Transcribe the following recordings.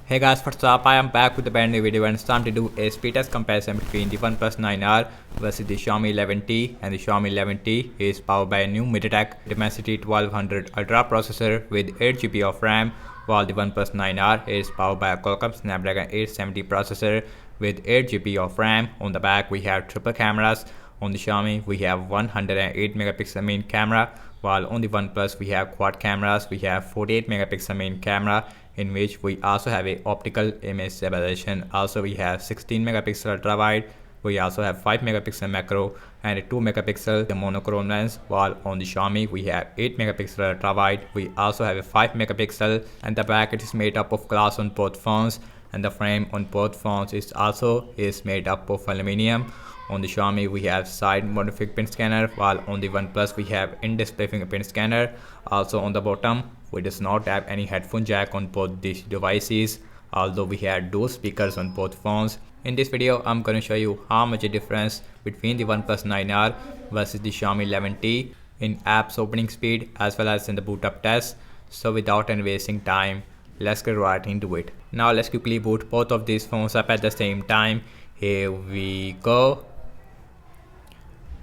Hey guys, what's up? I am back with a brand new video and it's time to do a speed test comparison between the OnePlus 9R versus the Xiaomi 11T, and the Xiaomi 11T is powered by a new MediaTek Dimensity 1200 Ultra processor with 8GB of RAM, while the OnePlus 9R is powered by a Qualcomm Snapdragon 870 processor with 8GB of RAM. On the back we have triple cameras. On the Xiaomi we have 108 megapixel main camera, while on the OnePlus we have quad cameras. We have 48 megapixel main camera, in which we also have a optical image stabilization. Also we have 16 megapixel ultra wide. We also have 5 megapixel macro and a 2 megapixel monochrome lens, while on the Xiaomi we have 8 megapixel ultra wide. We also have a 5 megapixel, and the back it is made up of glass on both phones, and the frame on both phones is made up of aluminum. On the Xiaomi we have side mounted fingerprint scanner, while on the OnePlus we have in-display fingerprint scanner. Also on the bottom we does not have any headphone jack on both these devices, although we had dual speakers on both phones. In this video I'm going to show you how much a difference between the OnePlus 9R versus the Xiaomi 11T in apps opening speed as well as in the boot up test. So without any wasting time, let's get right into it. Now let's quickly boot both of these phones up at the same time. Here we go.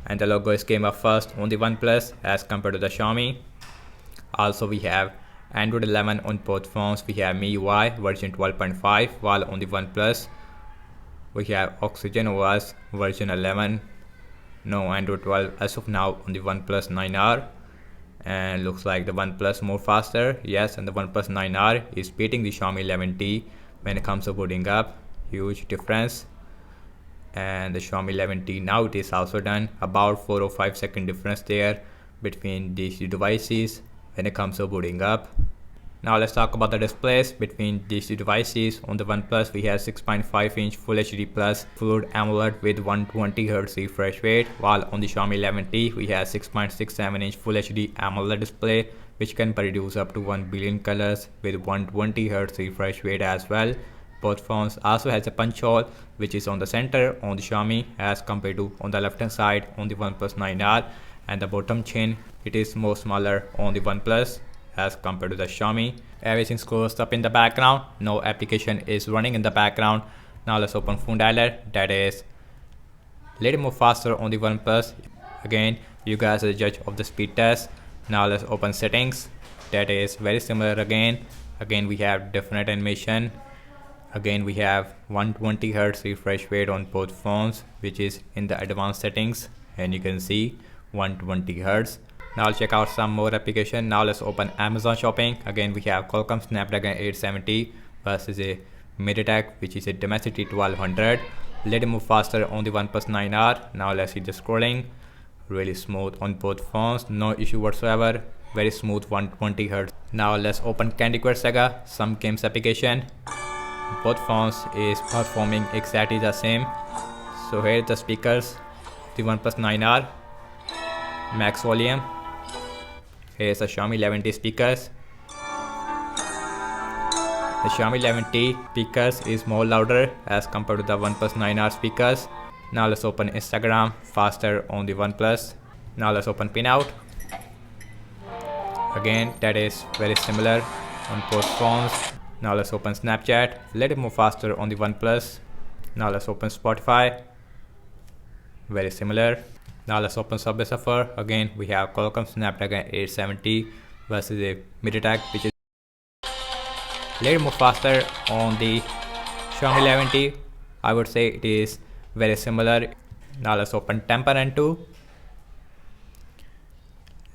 And the logo came up first on the OnePlus as compared to the Xiaomi. Also we have Android 11 on both phones. We have MIUI version 12.5, while on the OnePlus we have Oxygen OS version 11. No Android 12 as of now on the OnePlus 9R, and looks like the OnePlus more faster. Yes, and the OnePlus 9R is beating the Xiaomi 11T when it comes to booting up. Huge difference. And the Xiaomi 11T now it is also done. About 4 or 5 second difference there between these two devices when it comes to booting up. Now let's talk about the displays between these two devices. On the OnePlus we have 6.5 inch Full HD Plus Full AMOLED with 120Hz refresh rate, while on the Xiaomi 11T we have 6.67 inch Full HD AMOLED display which can produce up to 1 billion colors with 120Hz refresh rate as well. Both phones also has a punch hole which is on the center on the Xiaomi as compared to on the left hand side on the OnePlus 9R, and the bottom chin it is more smaller on the OnePlus as compared to the Xiaomi. Everything's closed up in the background, no application is running in the background. Now let's open phone dialer, that is little more faster on the OnePlus. Again, you guys are the judge of the speed test. Now let's open settings, that is very similar again. Again we have different animation. Again we have 120Hz refresh rate on both phones, which is in the advanced settings, and you can see 120Hz. Now check out some more application. Now let's open Amazon Shopping. Again we have Qualcomm Snapdragon 870 versus a MediaTek which is a Dimensity 1200. Little more faster on the OnePlus 9R. Now let's see the scrolling. Really smooth on both phones, no issue whatsoever. Very smooth 120Hz. Now let's open Candy Crush Saga, some games application. Both phones is performing exactly the same. So here are the speakers, the OnePlus 9R, max volume. Here's the Xiaomi 11T speakers. The Xiaomi 11T speakers is more louder as compared to the OnePlus 9R speakers. Now let's open Instagram, faster on the OnePlus. Now let's open Pinout. Again that is very similar on both phones. Now let's open Snapchat, a little more faster on the OnePlus. Now let's open Spotify, very similar. Now let's open Subway Surfer. Again we have Qualcomm Snapdragon 870 versus a MediaTek which is a little more faster on the Xiaomi 11T. I would say it is very similar. Now let's open Temper 2.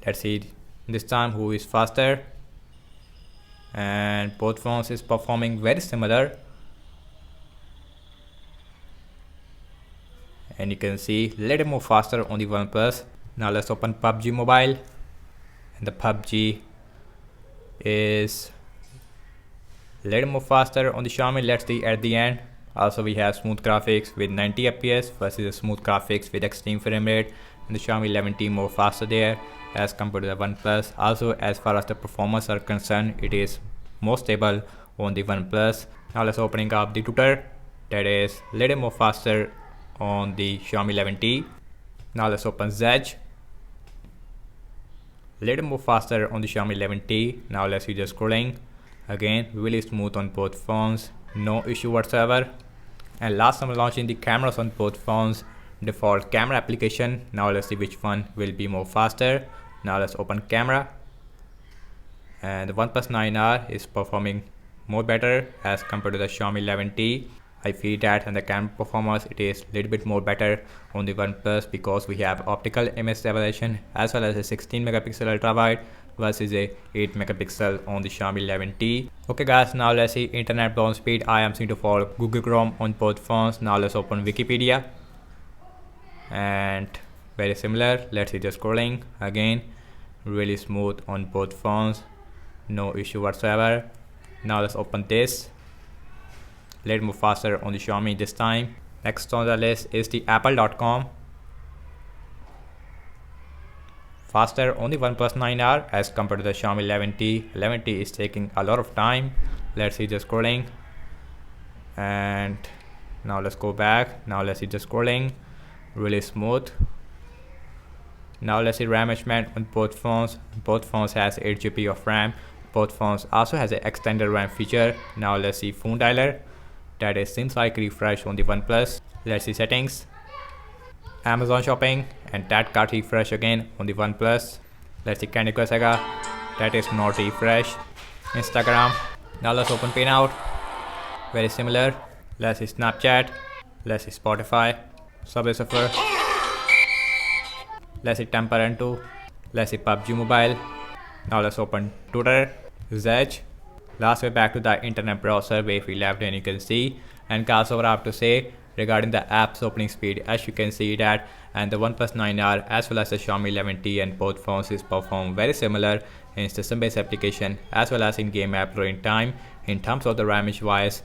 Let's see this time who is faster, and both phones is performing very similar, and you can see a little more faster on the OnePlus. Now let's open PUBG Mobile, and the PUBG is a little more faster on the Xiaomi. Let's see at the end. Also we have smooth graphics with 90 fps versus the smooth graphics with extreme frame rate, and the Xiaomi 11T more faster there as compared to the OnePlus. Also as far as the performance are concerned, it is more stable on the OnePlus. Now let's opening up the Twitter, that is a little more faster on the Xiaomi 11T. Now let's open Zedge, little more faster on the Xiaomi 11T. Now let's see the scrolling. Again really smooth on both phones, no issue whatsoever. And last I'm launching the cameras on both phones. Default camera application. Now let's see which one will be more faster. Now let's open camera. And the OnePlus 9R is performing more better as compared to the Xiaomi 11T. I feel that and the camera performance it is a little bit more better on the OnePlus because we have optical image stabilization as well as a 16 megapixel ultra wide versus a 8 megapixel on the Xiaomi 11T. Okay guys, now let's see internet browse speed. I am seeing to follow Google Chrome on both phones. Now let's open Wikipedia. And very similar. Let's see the scrolling again. Really smooth on both phones. No issue whatsoever. Now let's open this. Little more faster on the Xiaomi this time. Next on the list is the apple.com. Faster on the OnePlus 9R as compared to the Xiaomi 11T. 11T is taking a lot of time. Let's see the scrolling. And now let's go back. Now let's see the scrolling. Really smooth. Now let's see RAM management on both phones. Both phones has 8 GB of RAM. Both phones also has an extended RAM feature. Now let's see phone dialer. That is sync refresh on the OnePlus. Let's see settings. Amazon shopping and that card refresh again on the OnePlus. Let's see Candy Crush Saga. That is not refresh. Instagram. Now let's open Pinout. Very similar. Let's see Snapchat. Let's see Spotify. Subway Surfer. Let's see Temper 2. Let's see PUBG Mobile. Now let's open Twitter. Zedge. Last way back to the internet browser where we left and you can see. And guys, what I have to say regarding the app's opening speed, as you can see that and the OnePlus 9R as well as the Xiaomi 11T and both phones is perform very similar in system based application as well as in game app loading time. In terms of the RAM wise,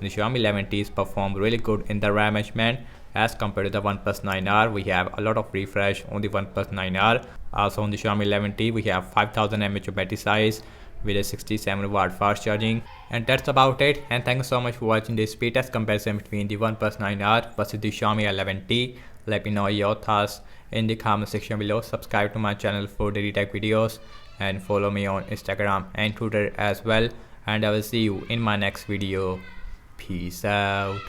the Xiaomi 11T is perform really good in the RAM management as compared to the OnePlus 9R. We have a lot of refresh on the OnePlus 9R. Also on the Xiaomi 11T we have 5000 mAh of battery size with a 67 watt fast charging. And that's about it, and thank you so much for watching this speed test comparison between the OnePlus 9R versus the Xiaomi 11T. Let me know your thoughts in the comment section below. Subscribe to my channel for daily tech videos and follow me on Instagram and Twitter as well, and I will see you in my next video. Peace out.